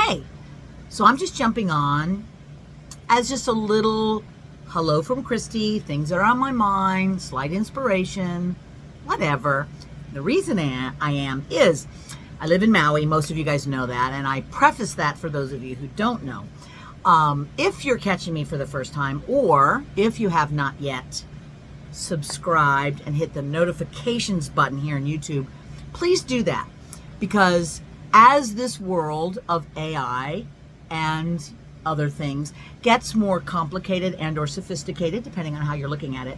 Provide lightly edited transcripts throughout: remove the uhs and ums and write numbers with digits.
today. So I'm just jumping on as just a little hello from Christi, things that are on my mind, slight inspiration, whatever. The reason I am is I live in Maui. Most of you guys know that, and I preface that for those of you who don't know. If you're catching me for the first time, or if you have not yet subscribed and hit the notifications button here on YouTube, please do that, because as this world of AI and other things gets more complicated and or sophisticated, depending on how you're looking at it,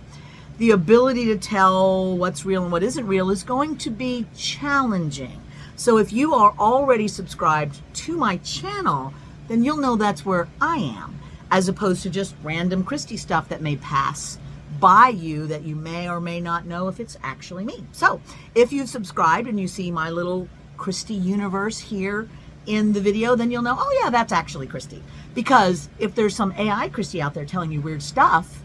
the ability to tell what's real and what isn't real is going to be challenging. So if you are already subscribed to my channel, then you'll know that's where I am, as opposed to just random Christi stuff that may pass by you that you may or may not know if it's actually me. So if you've subscribed and you see my little Christi universe here in the video, then you'll know, oh yeah, that's actually Christi. Because if there's some AI Christi out there telling you weird stuff,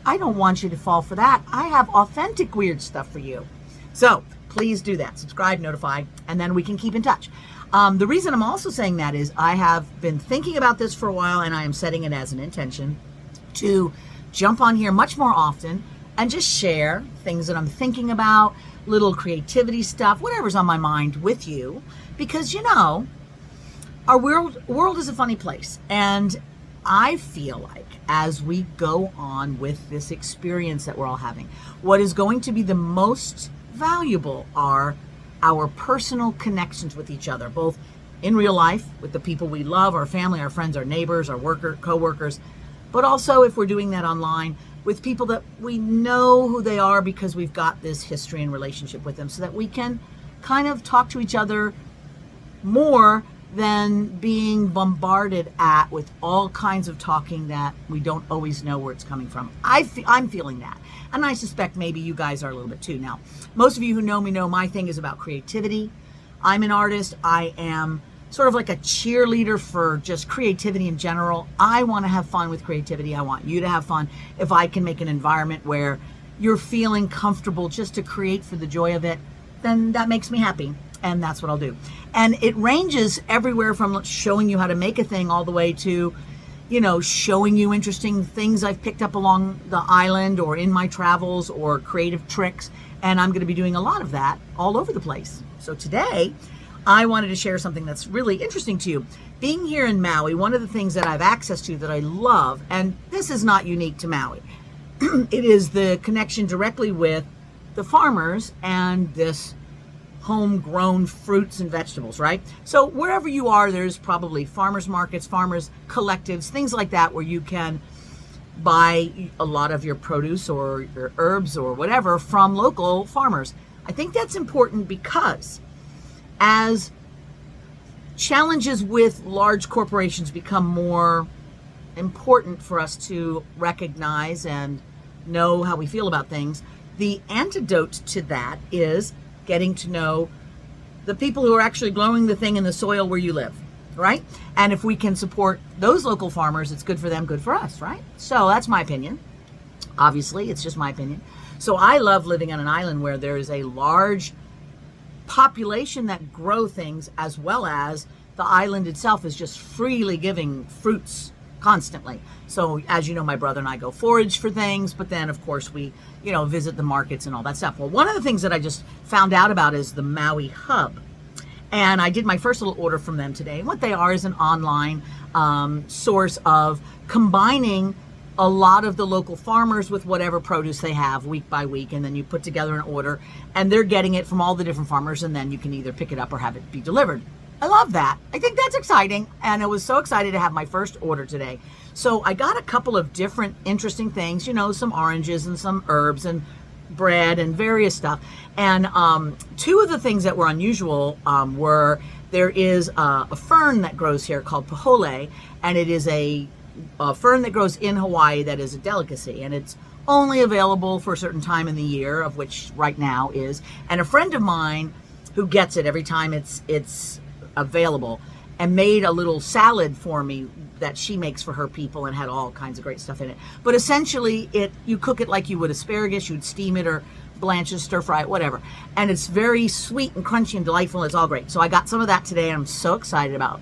I don't want you to fall for that. I have authentic weird stuff for you. So please do that. Subscribe, notify, and then we can keep in touch. The reason I'm also saying that is I have been thinking about this for a while, and I am setting it as an intention to jump on here much more often and just share things that I'm thinking about, little creativity stuff, whatever's on my mind with you, because you know, our world is a funny place, and I feel like as we go on with this experience that we're all having, what is going to be the most valuable are our personal connections with each other, both in real life with the people we love, our family, our friends, our neighbors, our co-workers, but also if we're doing that online with people that we know who they are because we've got this history and relationship with them, so that we can kind of talk to each other more than being bombarded at with all kinds of talking that we don't always know where it's coming from. I'm feeling that. And I suspect maybe you guys are a little bit too. Now, most of you who know me know my thing is about creativity. I'm an artist. I am sort of like a cheerleader for just creativity in general. I want to have fun with creativity. I want you to have fun. If I can make an environment where you're feeling comfortable just to create for the joy of it, then that makes me happy. And that's what I'll do. And it ranges everywhere from showing you how to make a thing all the way to, you know, showing you interesting things I've picked up along the island or in my travels, or creative tricks. And I'm going to be doing a lot of that all over the place. So today, I wanted to share something that's really interesting to you. Being here in Maui, one of the things that I have access to that I love, and this is not unique to Maui, it is the connection directly with the farmers and this homegrown fruits and vegetables, right? So wherever you are, there's probably farmers markets, farmers collectives, things like that, where you can buy a lot of your produce or your herbs or whatever from local farmers. I think that's important because as challenges with large corporations become more important for us to recognize and know how we feel about things, the antidote to that is getting to know the people who are actually growing the thing in the soil where you live, right? And if we can support those local farmers, it's good for them, good for us, right? So that's my opinion. Obviously, it's just my opinion. So I love living on an island where there is a large population that grow things, as well as the island itself is just freely giving fruits constantly. So as you know, my brother and I go forage for things, but then of course we, you know, visit the markets and all that stuff. Well, one of the things that I just found out about is the Maui Hub. And I did my first little order from them today. And what they are is an online source of combining a lot of the local farmers with whatever produce they have week by week, and then you put together an order, and they're getting it from all the different farmers, and then you can either pick it up or have it be delivered. I love that. I think that's exciting, and I was so excited to have my first order today. So I got a couple of different interesting things, you know, some oranges and some herbs and bread and various stuff. And two of the things that were unusual were, there is a fern that grows here called pahole, and it is a fern that grows in Hawaii that is a delicacy, and it's only available for a certain time in the year, of which right now is. And a friend of mine who gets it every time it's available, and made a little salad for me that she makes for her people, and had all kinds of great stuff in it. But essentially, you cook it like you would asparagus. You'd steam it or blanches, stir fry it, whatever. And it's very sweet and crunchy and delightful. It's all great. So I got some of that today, and I'm so excited about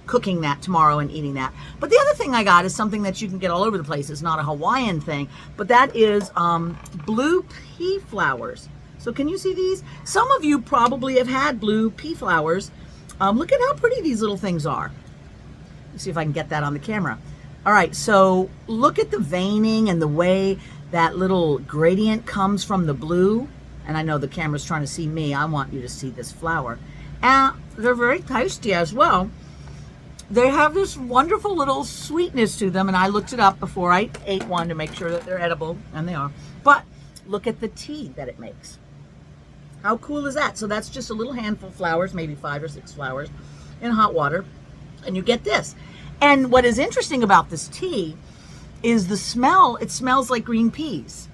cooking that tomorrow and eating that. But the other thing I got is something that you can get all over the place. It's not a Hawaiian thing, but that is blue pea flowers. So can you see these? Some of you probably have had blue pea flowers. Look at how pretty these little things are. Let's see if I can get that on the camera. All right, so look at the veining and the way that little gradient comes from the blue. And I know the camera's trying to see me. I want you to see this flower. And they're very tasty as well. They have this wonderful little sweetness to them, and I looked it up before I ate one to make sure that they're edible, and they are. But look at the tea that it makes. How cool is that? So that's just a little handful of flowers, maybe 5 or 6 flowers in hot water, and you get this. And what is interesting about this tea is the smell. It smells like green peas.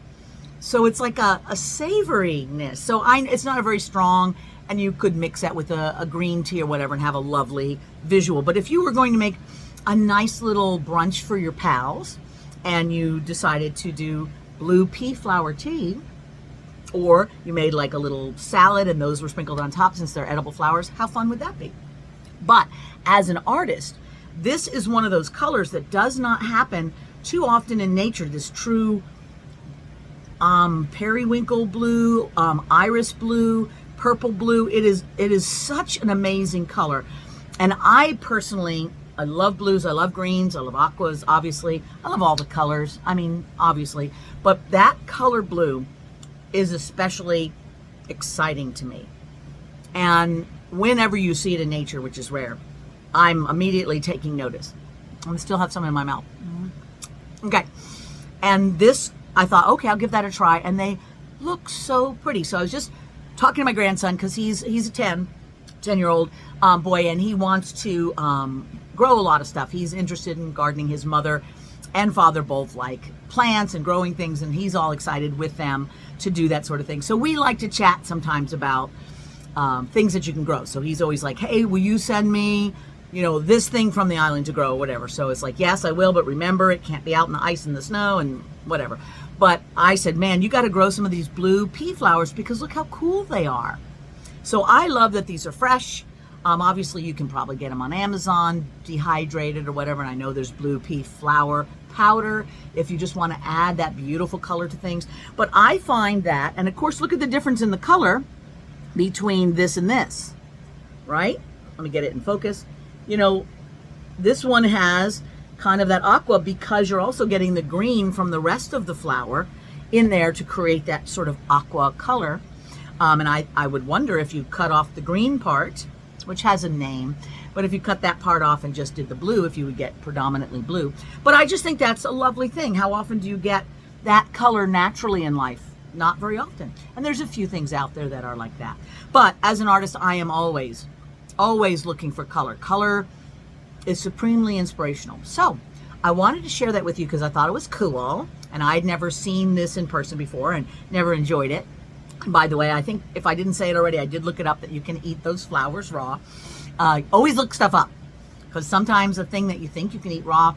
So it's like a savoriness. So it's not a very strong, and you could mix that with a green tea or whatever and have a lovely visual. But if you were going to make a nice little brunch for your pals and you decided to do blue pea flower tea, or you made like a little salad and those were sprinkled on top since they're edible flowers, how fun would that be? But as an artist, this is one of those colors that does not happen too often in nature, this true periwinkle blue, iris blue, purple blue. It is such an amazing color. And I personally, I love blues, I love greens, I love aquas, obviously. I love all the colors, I mean, obviously. But that color blue is especially exciting to me. And whenever you see it in nature, which is rare, I'm immediately taking notice. I still have some in my mouth. Okay. And this, I thought, okay, I'll give that a try. And they look so pretty. So I was just talking to my grandson, because he's a 10-year-old boy, and he wants to grow a lot of stuff. He's interested in gardening. His mother and father both like plants and growing things, and he's all excited with them to do that sort of thing. So we like to chat sometimes about things that you can grow. So he's always like, hey, will you send me, this thing from the island to grow or whatever. So it's like, yes, I will, but remember, it can't be out in the ice and the snow and whatever. But I said, man, you got to grow some of these blue pea flowers because look how cool they are. So I love that these are fresh. Obviously, you can probably get them on Amazon, dehydrated or whatever. And I know there's blue pea flower powder if you just want to add that beautiful color to things. But I find that, and of course, look at the difference in the color between this and this, right? Let me get it in focus. This one has kind of that aqua because you're also getting the green from the rest of the flower in there to create that sort of aqua color. And I would wonder if you cut off the green part, which has a name, but if you cut that part off and just did the blue, if you would get predominantly blue. But I just think that's a lovely thing. How often do you get that color naturally in life? Not very often. And there's a few things out there that are like that. But as an artist, I am always looking for color. Color is supremely inspirational. So I wanted to share that with you because I thought it was cool, and I'd never seen this in person before and never enjoyed it. By the way, I think if I didn't say it already, I did look it up that you can eat those flowers raw. Always look stuff up, because sometimes a thing that you think you can eat raw,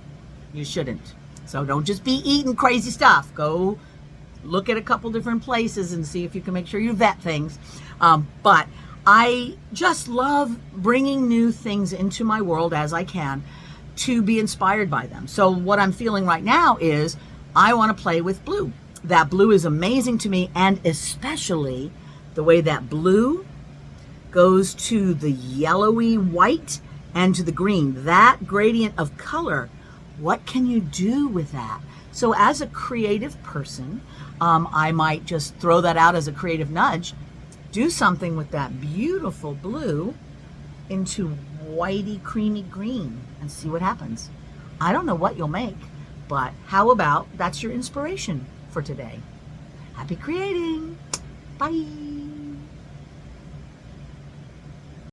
you shouldn't. So don't just be eating crazy stuff. Go look at a couple different places and see if you can make sure you vet things. But I just love bringing new things into my world as I can to be inspired by them. So what I'm feeling right now is I want to play with blue. That blue is amazing to me, and especially the way that blue goes to the yellowy white and to the green. That gradient of color, what can you do with that? So as a creative person, I might just throw that out as a creative nudge. Do something with that beautiful blue into whitey, creamy green and see what happens. I don't know what you'll make, but how about that's your inspiration for today? Happy creating. Bye.